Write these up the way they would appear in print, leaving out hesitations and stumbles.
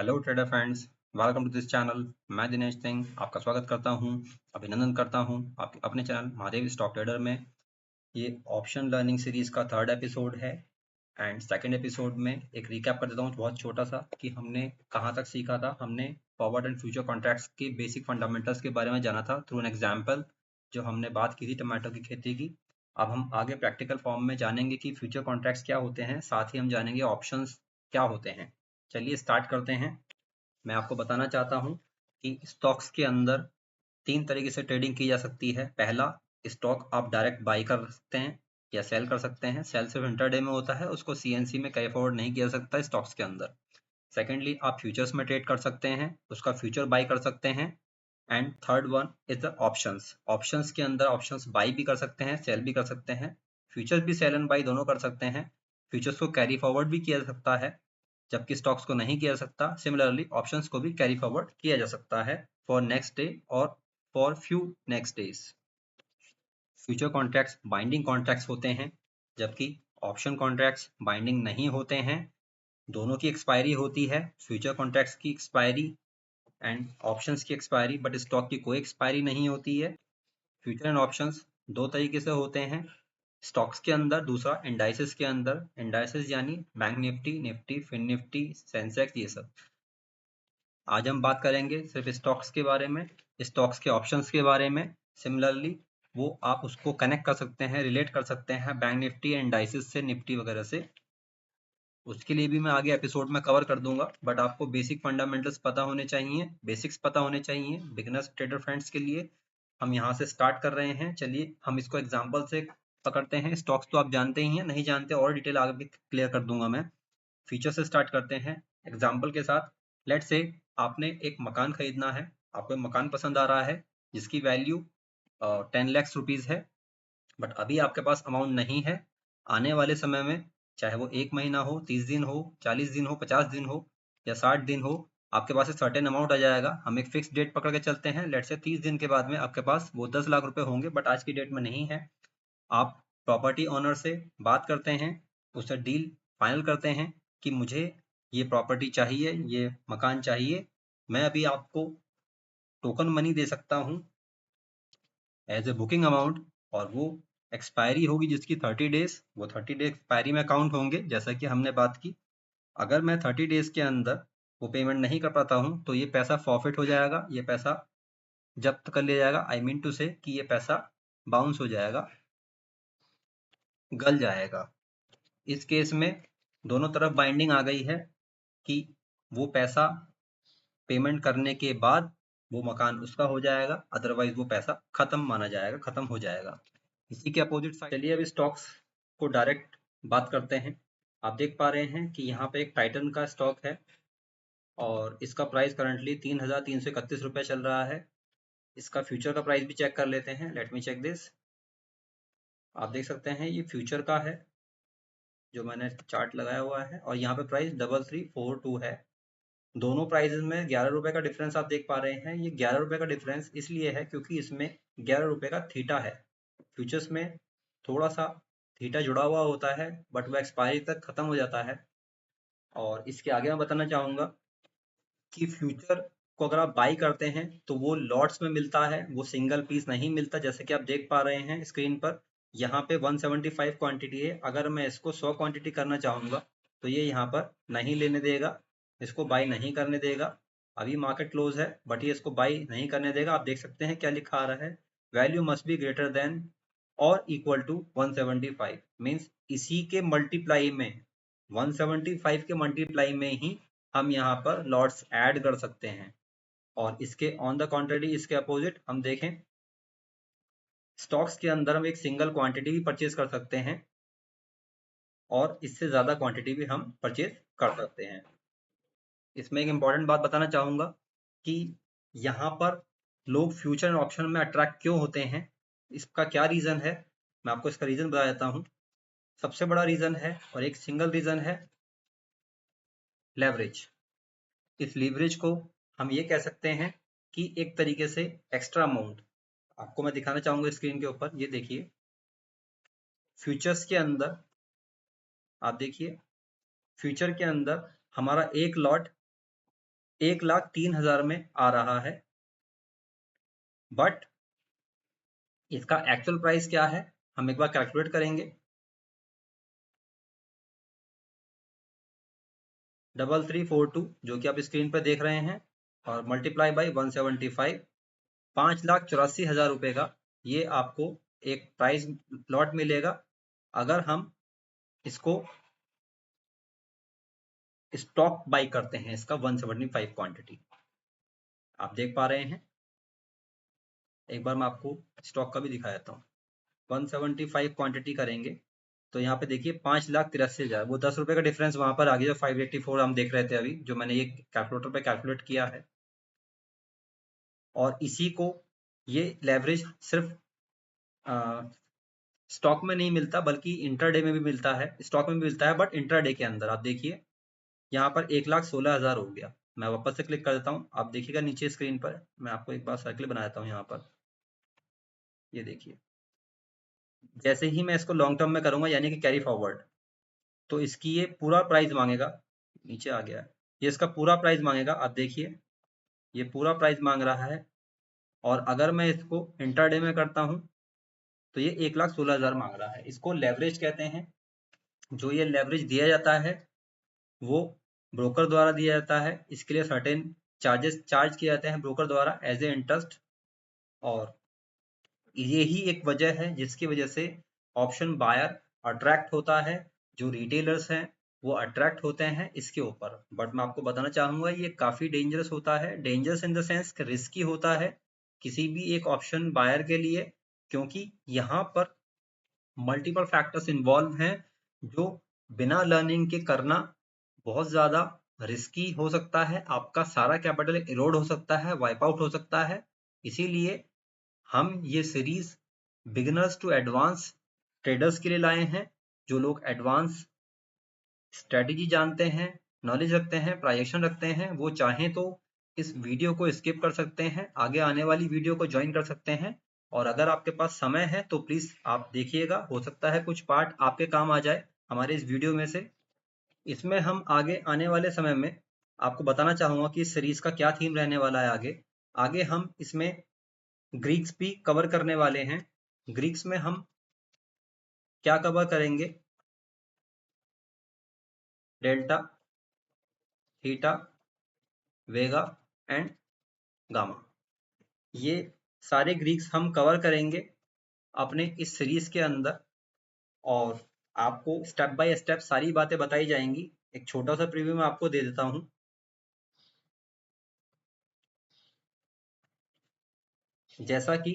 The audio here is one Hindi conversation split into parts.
Hello trader friends, welcome to this channel. मैं दिनेश सिंह आपका स्वागत करता हूं, अभिनंदन करता हूं आपके अपने चैनल महादेव स्टॉक ट्रेडर में। ये ऑप्शन लर्निंग सीरीज का थर्ड एपिसोड है एंड सेकंड एपिसोड में एक रिकैप कर देता हूं बहुत छोटा सा कि हमने कहां तक सीखा था। हमने फॉरवर्ड एंड फ्यूचर कॉन्ट्रैक्ट्स के बेसिक फंडामेंटल्स के बारे में जाना था थ्रू एन एग्जाम्पल, जो हमने बात की थी टमाटो की खेती की। अब हम आगे प्रैक्टिकल फॉर्म में जानेंगे कि फ्यूचर कॉन्ट्रैक्ट्स क्या होते हैं, साथ ही हम जानेंगे ऑप्शंस क्या होते हैं। चलिए स्टार्ट करते हैं। मैं आपको बताना चाहता हूं कि स्टॉक्स के अंदर तीन तरीके से ट्रेडिंग की जा सकती है। पहला, स्टॉक आप डायरेक्ट बाई कर सकते हैं या सेल कर सकते हैं। सेल सिर्फ इंटरडे में होता है, उसको सीएनसी में कैरी फॉरवर्ड नहीं किया जा सकता स्टॉक्स के अंदर। सेकेंडली, आप फ्यूचर्स में ट्रेड कर सकते हैं, उसका फ्यूचर बाई कर सकते हैं। And third one is the options. Options के अंदर ऑप्शंस बाई भी कर सकते हैं, सेल भी कर सकते हैं। फ्यूचर्स भी सेल एंड बाई दोनों कर सकते हैं। फ्यूचर्स को कैरी फॉरवर्ड भी किया जा सकता है, जबकि स्टॉक्स को नहीं किया जा सकता। सिमिलरली ऑप्शंस को भी कैरी फॉरवर्ड किया जा सकता है फॉर नेक्स्ट डे और for few next days. Future contracts binding contracts होते हैं, जबकि ऑप्शन कॉन्ट्रैक्ट्स बाइंडिंग नहीं होते हैं। दोनों की एक्सपायरी होती है, फ्यूचर कॉन्ट्रैक्ट्स की एक्सपायरी एंड ऑप्शंस की एक्सपायरी, बट स्टॉक की कोई एक्सपायरी नहीं होती है। फ्यूचर एंड ऑप्शंस दो तरीके से होते हैं, स्टॉक्स के अंदर, दूसरा इंडाइसेस के अंदर। इंडाइसेस यानी bank Nifty, Nifty, fin Nifty, Sensex, ये सब। आज हम बात करेंगे सिर्फ स्टॉक्स के बारे में, स्टॉक्स के ऑप्शंस के बारे में। सिमिलरली वो आप उसको कनेक्ट कर सकते हैं, रिलेट कर सकते हैं बैंक निफ्टी एंड इंडाइसेस से, निफ्टी वगैरह से। उसके लिए भी मैं आगे एपिसोड में कवर कर दूंगा, बट आपको बेसिक फंडामेंटल्स पता होने चाहिए, बेसिक्स पता होने चाहिए बिगिनर्स ट्रेडर फ्रेंड्स के लिए। हम यहाँ से स्टार्ट कर रहे हैं। चलिए हम इसको एग्जाम्पल से पकड़ते हैं। स्टॉक्स तो आप जानते ही हैं, नहीं जानते और डिटेल आगे भी क्लियर कर दूंगा मैं। फीचर से स्टार्ट करते हैं एग्जाम्पल के साथ। लेट से आपने एक मकान खरीदना है, आपको मकान पसंद आ रहा है जिसकी वैल्यू 10 लाख रुपीज है, बट अभी आपके पास अमाउंट नहीं है। आने वाले समय में, चाहे वो 1 महीना हो, 30 दिन हो, 40 दिन हो, 50 दिन हो या 60 दिन हो, आपके पास एक सर्टेन अमाउंट आ जाएगा। हम एक फिक्स डेट पकड़ के चलते हैं। लेट से 30 दिन के बाद में आपके पास वो 10 लाख रुपए होंगे, बट आज की डेट में नहीं है। आप प्रॉपर्टी ओनर से बात करते हैं, उससे डील फाइनल करते हैं कि मुझे ये प्रॉपर्टी चाहिए, ये मकान चाहिए। मैं अभी आपको टोकन मनी दे सकता हूँ एज ए बुकिंग अमाउंट, और वो एक्सपायरी होगी जिसकी 30 डेज, वो 30 डे एक्सपायरी में काउंट होंगे, जैसा कि हमने बात की। अगर मैं 30 डेज के अंदर वो पेमेंट नहीं कर पाता हूँ तो ये पैसा फॉरफिट हो जाएगा, ये पैसा जब्त कर लिया जाएगा। आई मीन टू से कि ये पैसा बाउंस हो जाएगा, गल जाएगा। इस केस में दोनों तरफ बाइंडिंग आ गई है कि वो पैसा पेमेंट करने के बाद वो मकान उसका हो जाएगा, अदरवाइज वो पैसा खत्म माना जाएगा, खत्म हो जाएगा। इसी के अपोजिट साइड, चलिए अभी स्टॉक्स को डायरेक्ट बात करते हैं। आप देख पा रहे हैं कि यहाँ पे एक टाइटन का स्टॉक है और इसका प्राइस करंटली 3,331 रुपये चल रहा है। इसका फ्यूचर का प्राइस भी चेक कर लेते हैं। Let me check this. आप देख सकते हैं ये फ्यूचर का है जो मैंने चार्ट लगाया हुआ है, और यहाँ पे प्राइस 3342 है। दोनों प्राइजेस में 11 रुपए का डिफरेंस आप देख पा रहे हैं। ये 11 रुपए का डिफरेंस इसलिए है क्योंकि इसमें 11 रुपए का थीटा है। फ्यूचर्स में थोड़ा सा थीटा जुड़ा हुआ होता है, बट वह एक्सपायरी तक खत्म हो जाता है। और इसके आगे मैं बताना चाहूंगा कि फ्यूचर को अगर आप बाई करते हैं तो वो लॉट्स में मिलता है, वो सिंगल पीस नहीं मिलता। जैसे कि आप देख पा रहे हैं स्क्रीन पर, यहाँ पे 175 क्वांटिटी है। अगर मैं इसको 100 क्वांटिटी करना चाहूंगा तो ये यहाँ पर नहीं लेने देगा, इसको बाई नहीं करने देगा। अभी मार्केट क्लोज है, बट ये इसको बाई नहीं करने देगा। आप देख सकते हैं क्या लिखा आ रहा है, value must be greater than और इक्वल टू 175। मीन्स इसी के मल्टीप्लाई में, 175 के मल्टीप्लाई में ही हम यहाँ पर लॉट्स ऐड कर सकते हैं। और इसके ऑन द कॉन्ट्ररी, इसके अपोजिट हम देखें, स्टॉक्स के अंदर हम एक सिंगल क्वांटिटी भी परचेज कर सकते हैं और इससे ज्यादा क्वांटिटी भी हम परचेज कर सकते हैं। इसमें एक इंपॉर्टेंट बात बताना चाहूंगा कि यहाँ पर लोग फ्यूचर एंड ऑप्शन में अट्रैक्ट क्यों होते हैं, इसका क्या रीजन है, मैं आपको इसका रीजन बता देता हूँ। सबसे बड़ा रीजन है और एक सिंगल रीजन है लेवरेज। इस लीवरेज को हम ये कह सकते हैं कि एक तरीके से एक्स्ट्रा अमाउंट। आपको मैं दिखाना चाहूंगा स्क्रीन के ऊपर, ये देखिए फ्यूचर्स के अंदर, आप देखिए फ्यूचर के अंदर हमारा एक लॉट 1,03,000 में आ रहा है, बट इसका एक्चुअल प्राइस क्या है हम एक बार कैलकुलेट करेंगे। 3342 जो कि आप स्क्रीन पर देख रहे हैं और मल्टीप्लाई बाई 175, 5,84,000 रुपए का ये आपको एक प्राइस लॉट मिलेगा अगर हम इसको स्टॉक बाई करते हैं। इसका 175 क्वांटिटी आप देख पा रहे हैं। एक बार मैं आपको स्टॉक का भी दिखा देता हूँ। 175 क्वांटिटी करेंगे तो यहाँ पे देखिए 5,83,000, वो 10 रुपए का डिफरेंस वहां पर आ गया। 584 हम देख रहे थे अभी, जो मैंने ये कैलकुलेटर पे कैलकुलेट किया है। और इसी को ये लेवरेज सिर्फ स्टॉक में नहीं मिलता बल्कि इंट्राडे में भी मिलता है। स्टॉक में भी मिलता है बट इंट्राडे के अंदर आप देखिए यहाँ पर 1,16,000 हो गया। मैं वापस से क्लिक कर देता हूँ, आप देखिएगा नीचे स्क्रीन पर। मैं आपको एक बार सर्किल बना देता हूँ यहाँ पर, ये देखिए। जैसे ही मैं इसको लॉन्ग टर्म में करूंगा यानी कि कैरी फॉरवर्ड, तो इसकी ये पूरा प्राइस मांगेगा। नीचे आ गया है, ये इसका पूरा प्राइस मांगेगा। आप देखिए ये पूरा प्राइस मांग रहा है। और अगर मैं इसको इंट्राडे में करता हूँ तो ये 1,16,000 मांग रहा है। इसको लेवरेज कहते हैं। जो ये लेवरेज दिया जाता है वो ब्रोकर द्वारा दिया जाता है। इसके लिए सर्टेन चार्जेस चार्ज किए जाते हैं ब्रोकर द्वारा एज ए इंटरेस्ट। और ये ही एक वजह है जिसकी वजह से ऑप्शन बायर अट्रैक्ट होता है। जो रिटेलर्स हैं वो अट्रैक्ट होते हैं इसके ऊपर। बट मैं आपको बताना चाहूंगा ये काफी डेंजरस होता है। Dangerous in the sense risky होता है किसी भी एक ऑप्शन बायर के लिए, क्योंकि यहाँ पर मल्टीपल फैक्टर्स इन्वॉल्व हैं जो बिना लर्निंग के करना बहुत ज्यादा रिस्की हो सकता है। आपका सारा कैपिटल इरोड हो सकता है, वाइप आउट हो सकता है। इसीलिए हम ये series beginners to advance traders के लिए लाए हैं। जो लोग एडवांस स्ट्रेटेजी जानते हैं, नॉलेज रखते हैं, प्राइजेक्शन रखते हैं, वो चाहें तो इस वीडियो को स्किप कर सकते हैं, आगे आने वाली वीडियो को ज्वाइन कर सकते हैं। और अगर आपके पास समय है तो प्लीज आप देखिएगा, हो सकता है कुछ पार्ट आपके काम आ जाए हमारे इस वीडियो में से। इसमें हम आगे आने वाले समय में आपको बताना चाहूंगा कि इस सीरीज का क्या थीम रहने वाला है। आगे आगे हम इसमें ग्रीक्स भी कवर करने वाले हैं। ग्रीक्स में हम क्या कवर करेंगे? Delta, theta, Vega and gamma, ये सारे ग्रीक्स हम कवर करेंगे अपने इस सीरीज के अंदर। और आपको स्टेप बाय स्टेप सारी बातें बताई जाएंगी। एक छोटा सा प्रीव्यू मैं आपको दे देता हूं। जैसा कि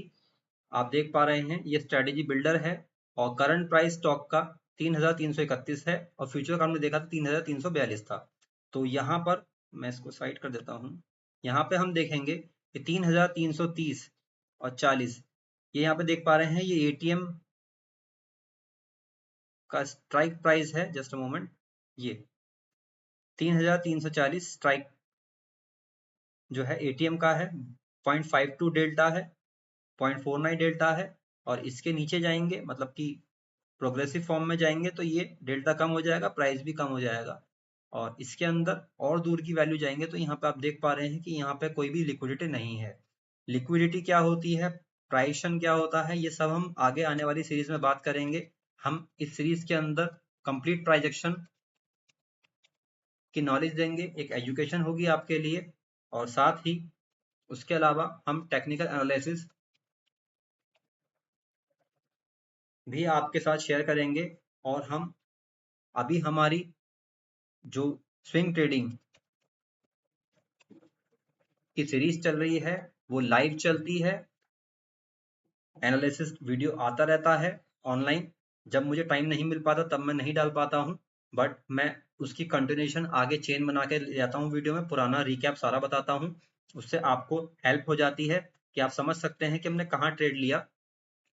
आप देख पा रहे हैं ये स्ट्रेटेजी बिल्डर है और करंट प्राइस स्टॉक का 3,331 है और फ्यूचर का हमने देखा था 3,342 था। तो यहाँ पर मैं इसको साइड कर देता हूँ। यहाँ पे हम देखेंगे कि 3,330 और 40, ये यहाँ पे देख पा रहे हैं ये एटीएम का स्ट्राइक प्राइस है। जस्ट अ मोमेंट, ये 3,340 स्ट्राइक जो है एटीएम का है। 0.52 डेल्टा है, 0.49 डेल्टा है। और इसके नीचे जाएंगे मतलब कि प्रोग्रेसिव फॉर्म में जाएंगे तो ये डेल्टा कम हो जाएगा, प्राइस भी कम हो जाएगा। और इसके अंदर और दूर की वैल्यू जाएंगे तो यहाँ पे आप देख पा रहे हैं कि यहाँ पे कोई भी लिक्विडिटी नहीं है। लिक्विडिटी क्या होती है, प्राइशन क्या होता है, ये सब हम आगे आने वाली सीरीज में बात करेंगे। हम इस सीरीज के अंदर कंप्लीट प्राइजेक्शन की नॉलेज देंगे, एक एजुकेशन होगी आपके लिए। और साथ ही उसके अलावा हम टेक्निकल एनालिसिस भी आपके साथ शेयर करेंगे। और हम अभी हमारी जो स्विंग ट्रेडिंग की सीरीज चल रही है वो लाइव चलती है। एनालिसिस वीडियो आता रहता है ऑनलाइन। जब मुझे टाइम नहीं मिल पाता तब मैं नहीं डाल पाता हूँ, बट मैं उसकी कंटिन्यूशन आगे चेन बना के ले जाता हूँ वीडियो में, पुराना रिकैप सारा बताता हूँ। उससे आपको हेल्प हो जाती है कि आप समझ सकते हैं कि हमने कहाँ ट्रेड लिया।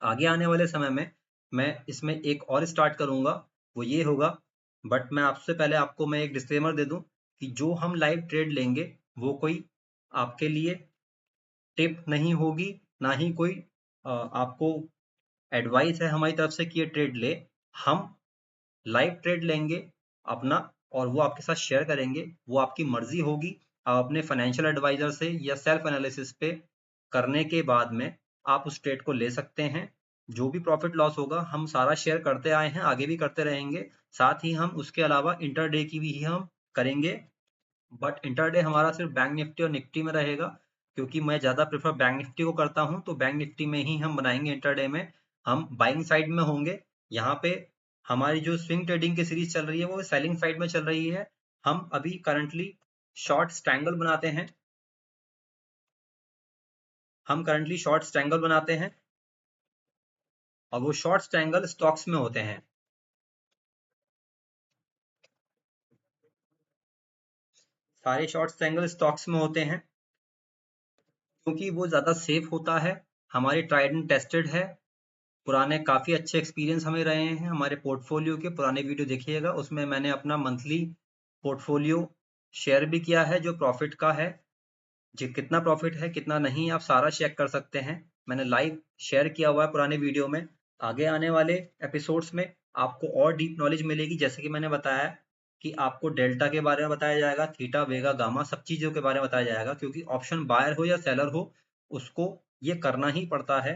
आगे आने वाले समय में मैं इसमें एक और स्टार्ट करूंगा, वो ये होगा। बट मैं आपसे पहले आपको मैं एक डिस्क्लेमर दे दूं कि जो हम लाइव ट्रेड लेंगे वो कोई आपके लिए टिप नहीं होगी, ना ही कोई आपको एडवाइस है हमारी तरफ से कि ये ट्रेड ले। हम लाइव ट्रेड लेंगे अपना और वो आपके साथ शेयर करेंगे, वो आपकी मर्जी होगी। आप अपने फाइनेंशियल एडवाइजर से या सेल्फ एनालिसिस पे करने के बाद में आप उस ट्रेड को ले सकते हैं। जो भी प्रॉफिट लॉस होगा हम सारा शेयर करते आए हैं, आगे भी करते रहेंगे। साथ ही हम उसके अलावा इंटरडे की भी हम करेंगे, बट इंटरडे हमारा सिर्फ बैंक निफ्टी और निफ्टी में रहेगा, क्योंकि मैं ज़्यादा प्रेफर बैंक निफ्टी को करता हूं। तो बैंक निफ्टी में ही हम बनाएंगे। इंटरडे में हम बाइंग साइड में होंगे। यहाँ पे हमारी जो स्विंग ट्रेडिंग की सीरीज चल रही है वो सेलिंग साइड में चल रही है। हम अभी करंटली शॉर्ट स्ट्रैंगल बनाते हैं। और वो शॉर्ट स्ट्रैंगल स्टॉक्स में होते हैं। सारे शॉर्ट स्ट्रैंगल स्टॉक्स में होते हैं क्योंकि वो ज़्यादा सेफ होता है। हमारे ट्राइड एंड टेस्टेड है। पुराने काफ़ी अच्छे एक्सपीरियंस हमें रहे हैं। हमारे पोर्टफोलियो के पुराने वीडियो देखिएगा, उसमें मैंने अपना मंथली पोर्टफोलियो शेयर भी किया है जो प्रॉफिट का है। जी, कितना प्रॉफिट है कितना नहीं आप सारा चेक कर सकते हैं। मैंने लाइव शेयर किया हुआ है पुराने वीडियो में। आगे आने वाले एपिसोड्स में आपको और डीप नॉलेज मिलेगी। जैसे कि मैंने बताया कि आपको डेल्टा के बारे में बताया जाएगा, थीटा, वेगा, गामा, सब चीज़ों के बारे में बताया जाएगा, क्योंकि ऑप्शन बायर हो या सेलर हो उसको ये करना ही पड़ता है।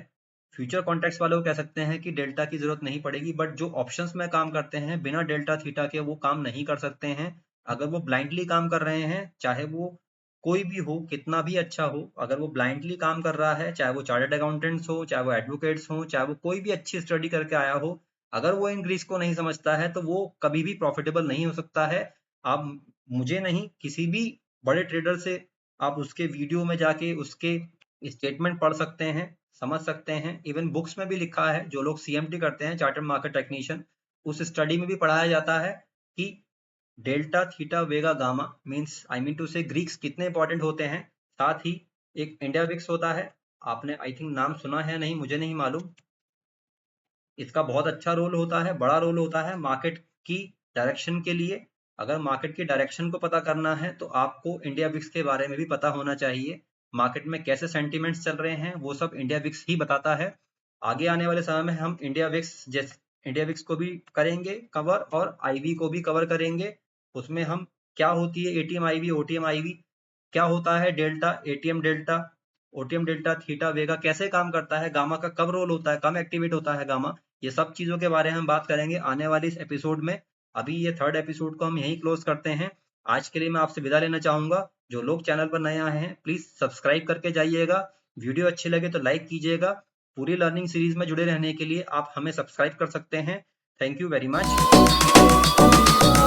फ्यूचर कॉन्ट्रैक्ट्स वाले को कह सकते हैं कि डेल्टा की जरूरत नहीं पड़ेगी, बट जो ऑप्शंस में काम करते हैं बिना डेल्टा थीटा के वो काम नहीं कर सकते हैं। अगर वो ब्लाइंडली काम कर रहे हैं, चाहे वो कोई भी हो, कितना भी अच्छा हो, अगर वो ब्लाइंडली काम कर रहा है, चाहे वो चार्टर्ड अकाउंटेंट्स हो, चाहे वो एडवोकेट्स हो, चाहे वो कोई भी अच्छी स्टडी करके आया हो, अगर वो इन ग्रीस को नहीं समझता है तो वो कभी भी प्रॉफिटेबल नहीं हो सकता है। आप मुझे नहीं, किसी भी बड़े ट्रेडर से आप उसके वीडियो में जाके उसके स्टेटमेंट पढ़ सकते हैं, समझ सकते हैं। इवन बुक्स में भी लिखा है, जो लोग सीएमटी करते हैं, चार्टर्ड मार्केट टेक्नीशियन, उस स्टडी में भी पढ़ाया जाता है कि delta theta vega gamma means I mean to say Greeks कितने इंपॉर्टेंट होते हैं। साथ ही एक इंडिया विक्स होता है, आपने आई थिंक नाम सुना है, नहीं मुझे नहीं मालूम। इसका बहुत अच्छा रोल होता है, बड़ा रोल होता है मार्केट की डायरेक्शन के लिए। अगर मार्केट की डायरेक्शन को पता करना है तो आपको इंडिया विक्स के बारे में भी पता होना चाहिए। मार्केट में कैसे सेंटिमेंट्स चल रहे हैं वो सब इंडिया विक्स ही बताता है। आगे आने वाले समय में हम इंडिया विक्स को भी करेंगे कवर, और आईवी को भी कवर करेंगे। उसमें हम क्या होती है एटीएम आईवी, ओटीएम आईवी, क्या होता है delta, ATM delta, OTM delta, theta vega कैसे काम करता है, गामा का कब रोल होता है, कम एक्टिवेट होता है गामा, ये सब चीजों के बारे में हम बात करेंगे आने वाली इस एपिसोड में। अभी ये थर्ड एपिसोड को हम यहीं क्लोज करते हैं। आज के लिए मैं आपसे विदा लेना चाहूंगा। जो लोग चैनल पर नए आए हैं प्लीज सब्सक्राइब करके जाइएगा। वीडियो अच्छे लगे तो लाइक कीजिएगा। पूरी लर्निंग सीरीज में जुड़े रहने के लिए आप हमें सब्सक्राइब कर सकते हैं। Thank you very much.